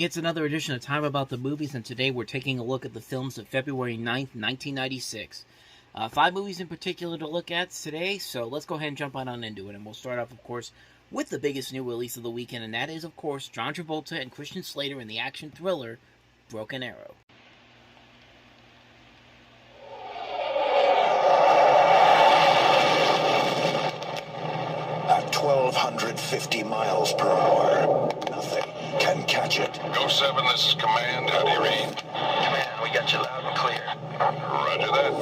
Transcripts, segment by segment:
It's another edition of Time About the Movies, and today we're taking a look at the films of February 9th, 1996. 5 movies in particular to look at today, so let's go ahead and jump on into it. And we'll start off, of course, with the biggest new release of the weekend, and that is, of course, John Travolta and Christian Slater in the action thriller Broken Arrow. At 1,250 miles per hour, nothing can catch it. Go 7, this is Command. How do you read? Command, we got you loud and clear. Roger that.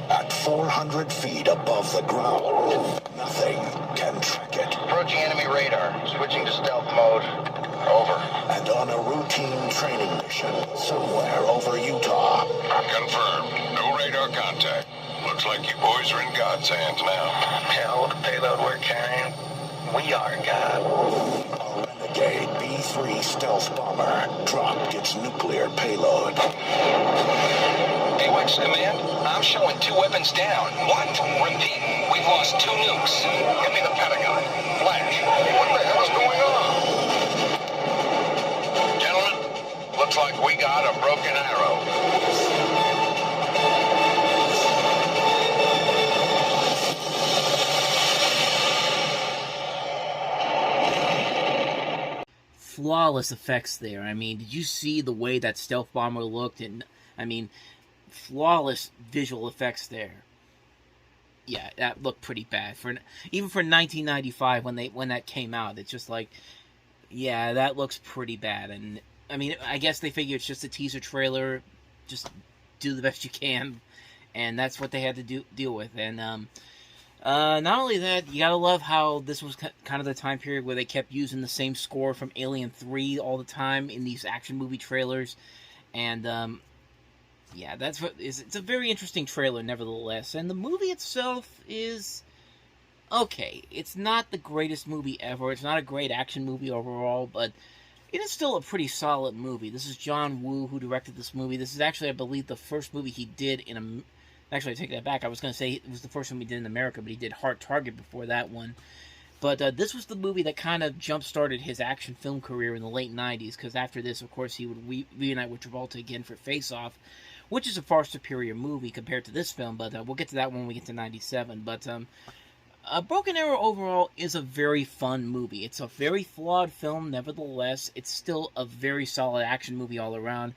At 400 feet above the ground, nothing can track it. Approaching enemy radar. Switching to stealth mode. Over. And on a routine training mission somewhere over Utah. Confirmed. No radar contact. Looks like you boys are in God's hands now. Hell, the payload we're carrying, we are God. A Renegade B-3 stealth bomber dropped its nuclear payload. AWACS Command, I'm showing 2 weapons down. What? Repeat, we've lost 2 nukes. Give me the Pentagon. Flash. What the hell is going on? Gentlemen, looks like we got a broken arrow. Flawless effects there. I mean, did you see the way that stealth bomber looked? And I mean, flawless visual effects there. Yeah, that looked pretty bad even for 1995 when that came out. It's just like, yeah, that looks pretty bad. And I mean, I guess they figure it's just a teaser trailer. Just do the best you can, and that's what they had to deal with. And not only that, you gotta love how this was kind of the time period where they kept using the same score from Alien 3 all the time in these action movie trailers. And, yeah, it's a very interesting trailer, nevertheless. And the movie itself is okay. It's not the greatest movie ever. It's not a great action movie overall, but it is still a pretty solid movie. This is John Woo who directed this movie. This is actually, I believe, the first movie he did Actually, I take that back. I was going to say it was the first one he did in America, but he did Hard Target before that one. But this was the movie that kind of jump-started his action film career in the late 90s, because after this, of course, he would reunite with Travolta again for Face Off, which is a far superior movie compared to this film, but we'll get to that when we get to 97. But Broken Arrow overall is a very fun movie. It's a very flawed film, nevertheless. It's still a very solid action movie all around.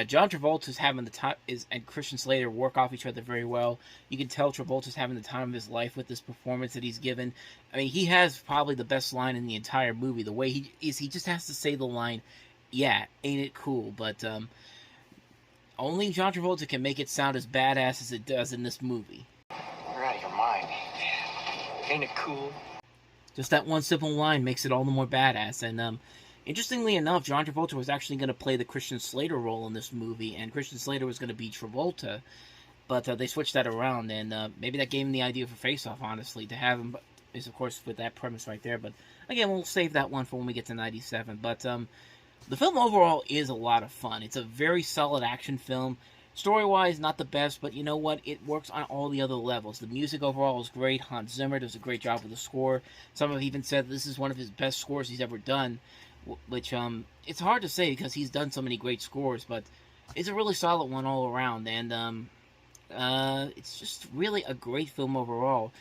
John Travolta's having the time, and Christian Slater work off each other very well. You can tell Travolta's having the time of his life with this performance that he's given. I mean, he has probably the best line in the entire movie. The way he just has to say the line, "Yeah, ain't it cool?" But only John Travolta can make it sound as badass as it does in this movie. You're out of your mind. Ain't it cool? Just that one simple line makes it all the more badass. And interestingly enough, John Travolta was actually going to play the Christian Slater role in this movie, and Christian Slater was going to be Travolta, but they switched that around, and maybe that gave him the idea for Face Off, honestly, to have him, is of course with that premise right there. But again, we'll save that one for when we get to 97. But the film overall is a lot of fun. It's a very solid action film. Story-wise, not the best, but you know what? It works on all the other levels. The music overall is great. Hans Zimmer does a great job with the score. Some have even said this is one of his best scores he's ever done, which it's hard to say because he's done so many great scores, but it's a really solid one all around, and it's just really a great film overall.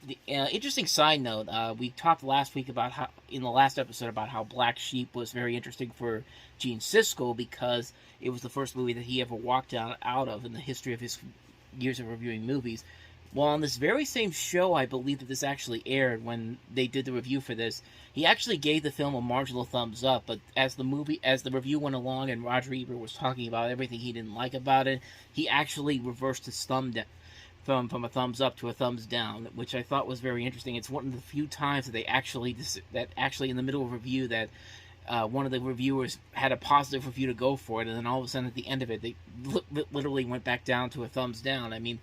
The interesting side note, we talked last week about how, in the last episode, about how Black Sheep was very interesting for Gene Siskel because it was the first movie that he ever walked out of in the history of his years of reviewing movies. Well, on this very same show, I believe that this actually aired when they did the review for this, he actually gave the film a marginal thumbs up, but as the review went along and Roger Ebert was talking about everything he didn't like about it, he actually reversed his thumb down. From a thumbs up to a thumbs down, which I thought was very interesting. It's one of the few times that actually in the middle of a review that one of the reviewers had a positive review to go for it, and then all of a sudden at the end of it, they literally went back down to a thumbs down. I mean,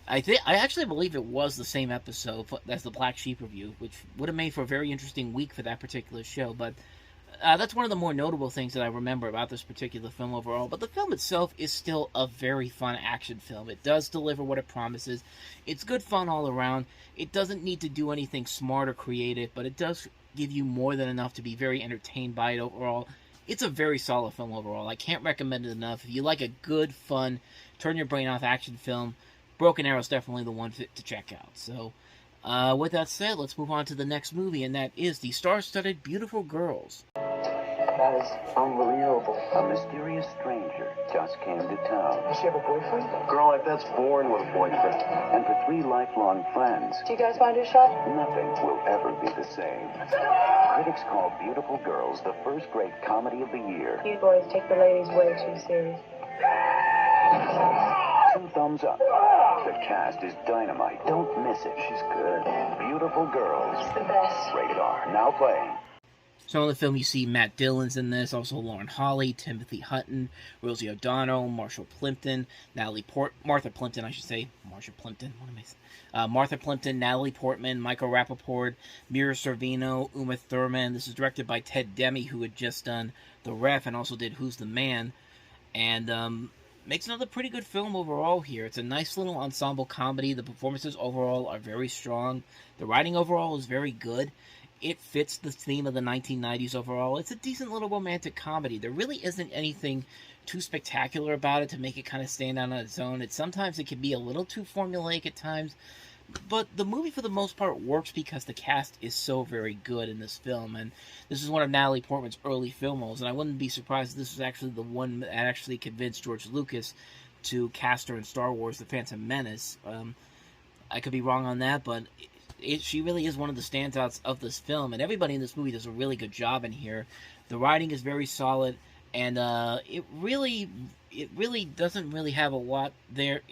I actually believe it was the same episode as the Black Sheep review, which would have made for a very interesting week for that particular show, but that's one of the more notable things that I remember about this particular film overall. But the film itself is still a very fun action film. It does deliver what it promises. It's good fun all around. It doesn't need to do anything smart or creative, but it does give you more than enough to be very entertained by it overall. it's a very solid film overall. I can't recommend it enough. If you like a good, fun, turn your brain off action film, Broken Arrow is definitely the one to check out. So, with that said, let's move on to the next movie, and that is the star-studded Beautiful Girls. That is unbelievable. A mysterious stranger just came to town. Does she have a boyfriend? A girl like that's born with a boyfriend. And for 3 lifelong friends, Do you guys find her shot? nothing will ever be the same. Critics call Beautiful Girls the first great comedy of the year. You boys take the ladies way too serious. 2 thumbs up. The cast is dynamite. Don't miss it. She's good. Beautiful Girls. It's the best. Rated R. Now playing. So in the film, you see Matt Dillon's in this, also Lauren Holly, Timothy Hutton, Rosie O'Donnell, Marshall Plimpton, Martha Plimpton, Martha Plimpton, Natalie Portman, Michael Rappaport, Mira Sorvino, Uma Thurman. This is directed by Ted Demme, who had just done The Ref and also did Who's the Man, and makes another pretty good film overall here. It's a nice little ensemble comedy. The performances overall are very strong. The writing overall is very good. It fits the theme of the 1990s overall. It's a decent little romantic comedy. There really isn't anything too spectacular about it to make it kind of stand out on its own. Sometimes it can be a little too formulaic at times, but the movie for the most part works because the cast is so very good in this film, and this is one of Natalie Portman's early film roles, and I wouldn't be surprised if this was actually the one that actually convinced George Lucas to cast her in Star Wars: The Phantom Menace. I could be wrong on that, but she really is one of the standouts of this film, and everybody in this movie does a really good job in here. The writing is very solid, and it really doesn't really have a lot there.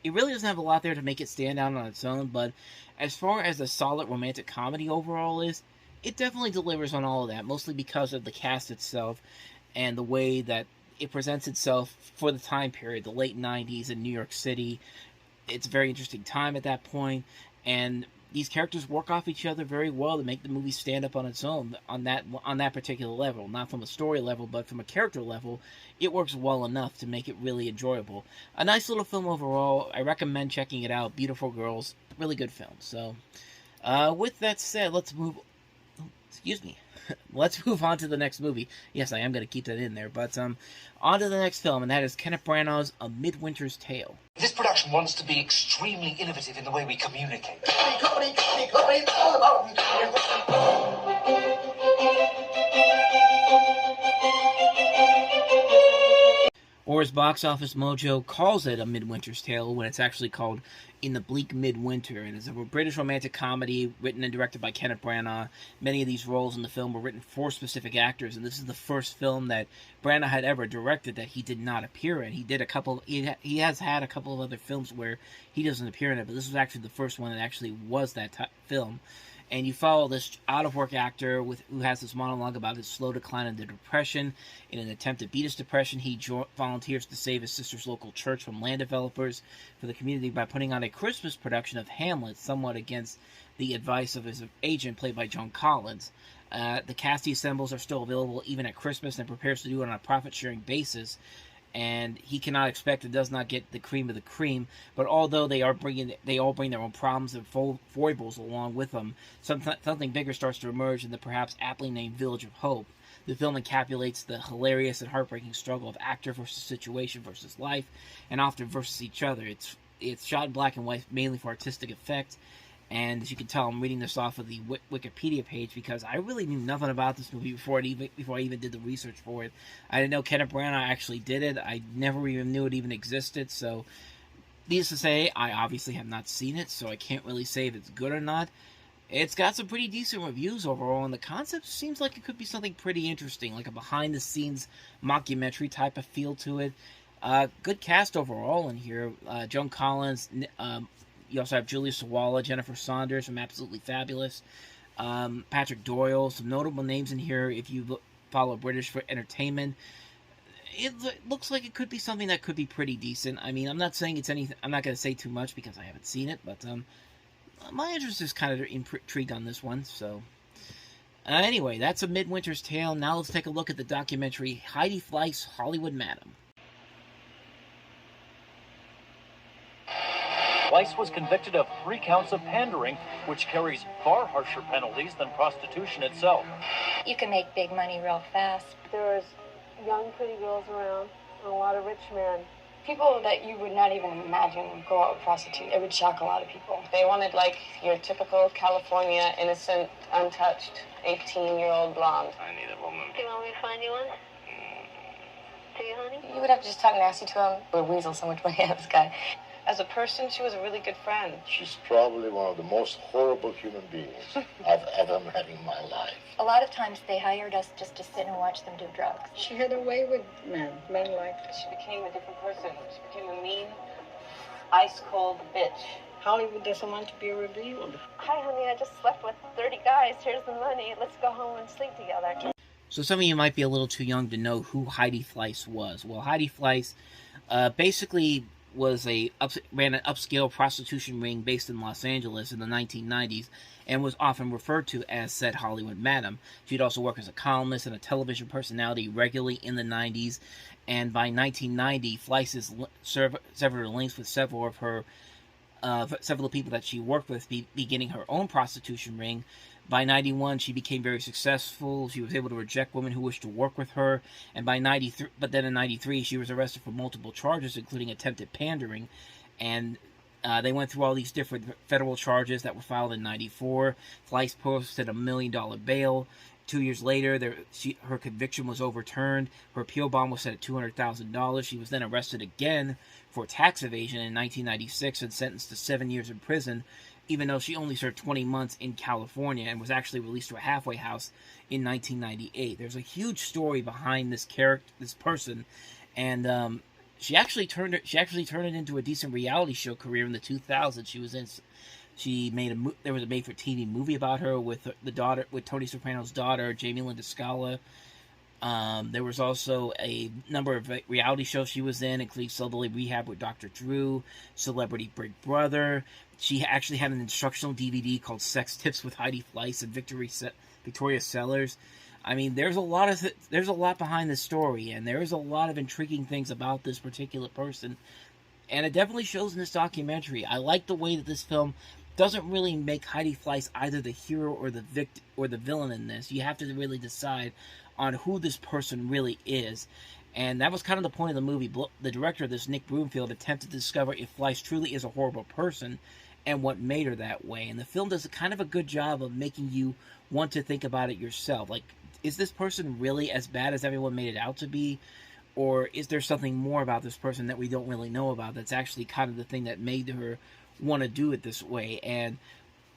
It really doesn't have a lot there to make it stand out on its own, but as far as a solid romantic comedy overall is, it definitely delivers on all of that, mostly because of the cast itself and the way that it presents itself for the time period, the late 90s in New York City. It's a very interesting time at that point, and these characters work off each other very well to make the movie stand up on its own on that particular level. Not from a story level, but from a character level, it works well enough to make it really enjoyable. A nice little film overall. I recommend checking it out. Beautiful Girls, really good film. So, with that said, let's move on to the next movie. Yes, I am going to keep that in there, but on to the next film, and that is Kenneth Branagh's A Midwinter's Tale. This production wants to be extremely innovative in the way we communicate. Or as Box Office Mojo calls it, A Midwinter's Tale, when it's actually called In the Bleak Midwinter. And it's a British romantic comedy written and directed by Kenneth Branagh. Many of these roles in the film were written for specific actors, and this is the first film that Branagh had ever directed that he did not appear in. He has had a couple of other films where he doesn't appear in it, but this was actually the first one that actually was that film. And you follow this out-of-work actor who has this monologue about his slow decline into depression. In an attempt to beat his depression, he volunteers to save his sister's local church from land developers for the community by putting on a Christmas production of Hamlet, somewhat against the advice of his agent, played by Joan Collins. The cast he assembles are still available even at Christmas and prepares to do it on a profit-sharing basis. And he cannot expect and does not get the cream of the cream. But although they all bring their own problems and foibles along with them, something bigger starts to emerge in the perhaps aptly named Village of Hope. The film encapsulates the hilarious and heartbreaking struggle of actor versus situation versus life, and often versus each other. It's shot in black and white mainly for artistic effect. And as you can tell, I'm reading this off of the Wikipedia page because I really knew nothing about this movie before I even did the research for it. I didn't know Kenneth Branagh actually did it. I never even knew it even existed. So, needless to say, I obviously have not seen it, so I can't really say if it's good or not. It's got some pretty decent reviews overall, and the concept seems like it could be something pretty interesting, like a behind-the-scenes mockumentary type of feel to it. Good cast overall in here. Joan Collins. You also have Julia Sawalha, Jennifer Saunders from Absolutely Fabulous, Patrick Doyle, some notable names in here if you follow British for entertainment. It looks like it could be something that could be pretty decent. I mean, I'm not saying it's anything. I'm not going to say too much because I haven't seen it, but my interest is kind of intrigued on this one. So, anyway, that's A Midwinter's Tale. Now let's take a look at the documentary Heidi Fleiss, Hollywood Madam. Fleiss was convicted of 3 counts of pandering, which carries far harsher penalties than prostitution itself. You can make big money real fast. There was young, pretty girls around, and a lot of rich men. People that you would not even imagine go out with prostitute. It would shock a lot of people. They wanted, like, your typical California, innocent, untouched, 18-year-old blonde. I need a woman. Do you want me to find you one? Do you, honey? You would have to just talk nasty to him. Would weasel so much money out of this guy. As a person, she was a really good friend. She's probably one of the most horrible human beings I've ever met in my life. A lot of times they hired us just to sit and watch them do drugs. She had a way with men. Men liked her. She became a different person. She became a mean, ice-cold bitch. Hollywood doesn't want to be revealed. Hi, honey, I just slept with 30 guys. Here's the money. Let's go home and sleep together. So some of you might be a little too young to know who Heidi Fleiss was. Well, Heidi Fleiss basically ran an upscale prostitution ring based in Los Angeles in the 1990s and was often referred to as said Hollywood Madam. She'd also worked as a columnist and a television personality regularly in the 90s, and by 1990, Fleiss severed links with several of people that she worked with, beginning her own prostitution ring. By 91, she became very successful. She was able to reject women who wished to work with her. And by 93, but then in 93, she was arrested for multiple charges, including attempted pandering. And they went through all these different federal charges that were filed in 94. Fleiss posted $1 million bail. 2 years later, her conviction was overturned. Her appeal bond was set at $200,000. She was then arrested again for tax evasion in 1996 and sentenced to 7 years in prison, even though she only served 20 months in California and was actually released to a halfway house in 1998. There's a huge story behind this person, and she actually turned it into a decent reality show career in the 2000s. There was a made-for-TV movie about her with Tony Soprano's daughter, Jamie Lynn Scala. There was also a number of reality shows she was in, including Celebrity Rehab with Dr. Drew, Celebrity Big Brother. She actually had an instructional DVD called Sex Tips with Heidi Fleiss and Victoria Sellers. I mean, there's a lot behind this story, and there's a lot of intriguing things about this particular person, and it definitely shows in this documentary. I like the way that this film doesn't really make Heidi Fleiss either the hero or the villain in this. You have to really decide on who this person really is. And that was kind of the point of the movie. The director of this, Nick Broomfield, attempted to discover if Fleiss truly is a horrible person and what made her that way. And the film does a kind of a good job of making you want to think about it yourself. Like, is this person really as bad as everyone made it out to be? Or is there something more about this person that we don't really know about that's actually kind of the thing that made her want to do it this way? And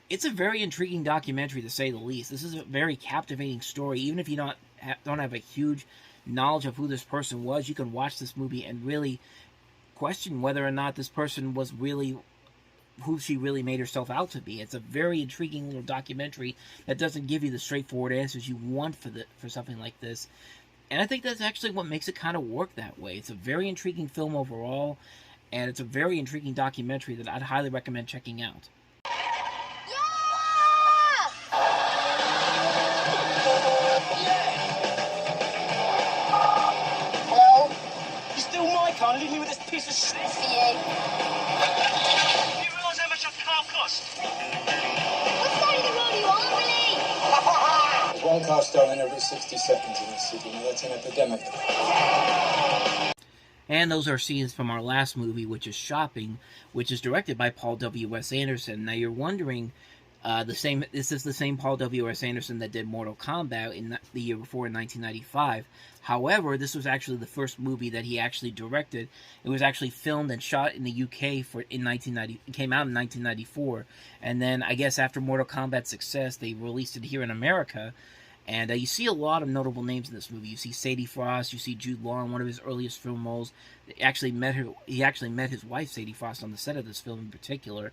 it's a very intriguing documentary, to say the least. This is a very captivating story. Even if you don't have a huge knowledge of who this person was, you can watch this movie and really question whether or not this person was really who she really made herself out to be. It's a very intriguing little documentary that doesn't give you the straightforward answers you want for something like this. And I think that's actually what makes it kind of work that way. It's a very intriguing film overall, and it's a very intriguing documentary that I'd highly recommend checking out. Well, you still my car, leave me with this piece of shit. You realise how much a car costs? What side of the road are you on, Billy? There's one car stolen every 60 seconds in this city. Now that's an epidemic. And those are scenes from our last movie, which is Shopping, which is directed by Paul W.S. Anderson. Now you're wondering, this is the same Paul W.S. Anderson that did Mortal Kombat in the year before, in 1995. However, this was actually the first movie that he actually directed. It was actually filmed and shot in the UK in 1990. It came out in 1994, and then I guess after Mortal Kombat's success, they released it here in America. And you see a lot of notable names in this movie. You see Sadie Frost. You see Jude Law in one of his earliest film roles. He actually met his wife, Sadie Frost, on the set of this film in particular.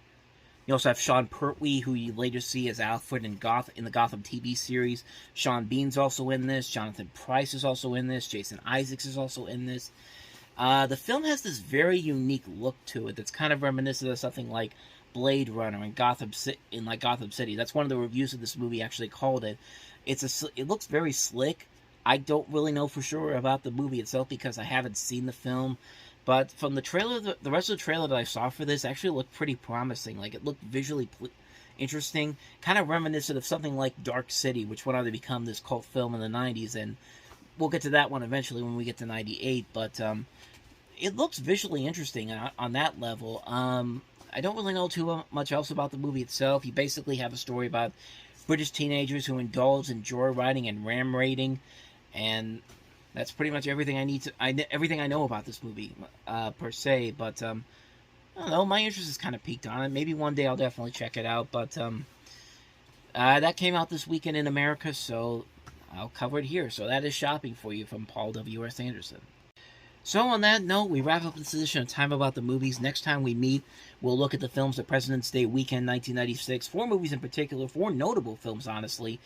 You also have Sean Pertwee, who you later see as Alfred in the Gotham TV series. Sean Bean's also in this. Jonathan Pryce is also in this. Jason Isaacs is also in this. The film has this very unique look to it that's kind of reminiscent of something like Blade Runner in Gotham City. That's one of the reviews of this movie actually called it. It looks very slick. I don't really know for sure about the movie itself because I haven't seen the film, But from the trailer, the rest of the trailer that I saw for this actually looked pretty promising. Like, it looked visually interesting, kind of reminiscent of something like Dark City, which went on to become this cult film in the 90s, and we'll get to that one eventually when we get to 98, but it looks visually interesting on that level. I don't really know too much else about the movie itself. You basically have a story about British teenagers who indulge in joyriding and ram raiding, and that's pretty much everything everything I know about this movie, per se. But I don't know, my interest is kind of peaked on it. Maybe one day I'll definitely check it out. But that came out this weekend in America, so I'll cover it here. So that is shopping for you from Paul W.S. Anderson. So on that note, we wrap up this edition of Time About the Movies. Next time we meet, we'll look at the films of President's Day weekend 1996. 4 movies in particular, 4 notable films, honestly.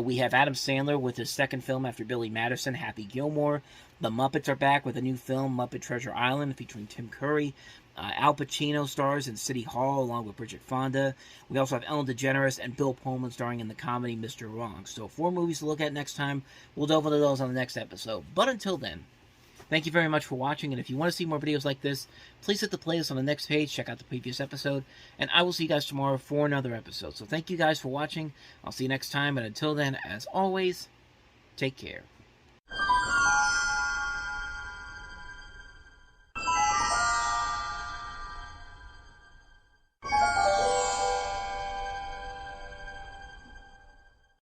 We have Adam Sandler with his second film after Billy Madison, Happy Gilmore. The Muppets are back with a new film, Muppet Treasure Island, featuring Tim Curry. Al Pacino stars in City Hall along with Bridget Fonda. We also have Ellen DeGeneres and Bill Pullman starring in the comedy Mr. Wrong. So 4 movies to look at next time. We'll delve into those on the next episode. But until then, thank you very much for watching, and if you want to see more videos like this, please hit the playlist on the next page, check out the previous episode, and I will see you guys tomorrow for another episode. So thank you guys for watching, I'll see you next time, and until then, as always, take care.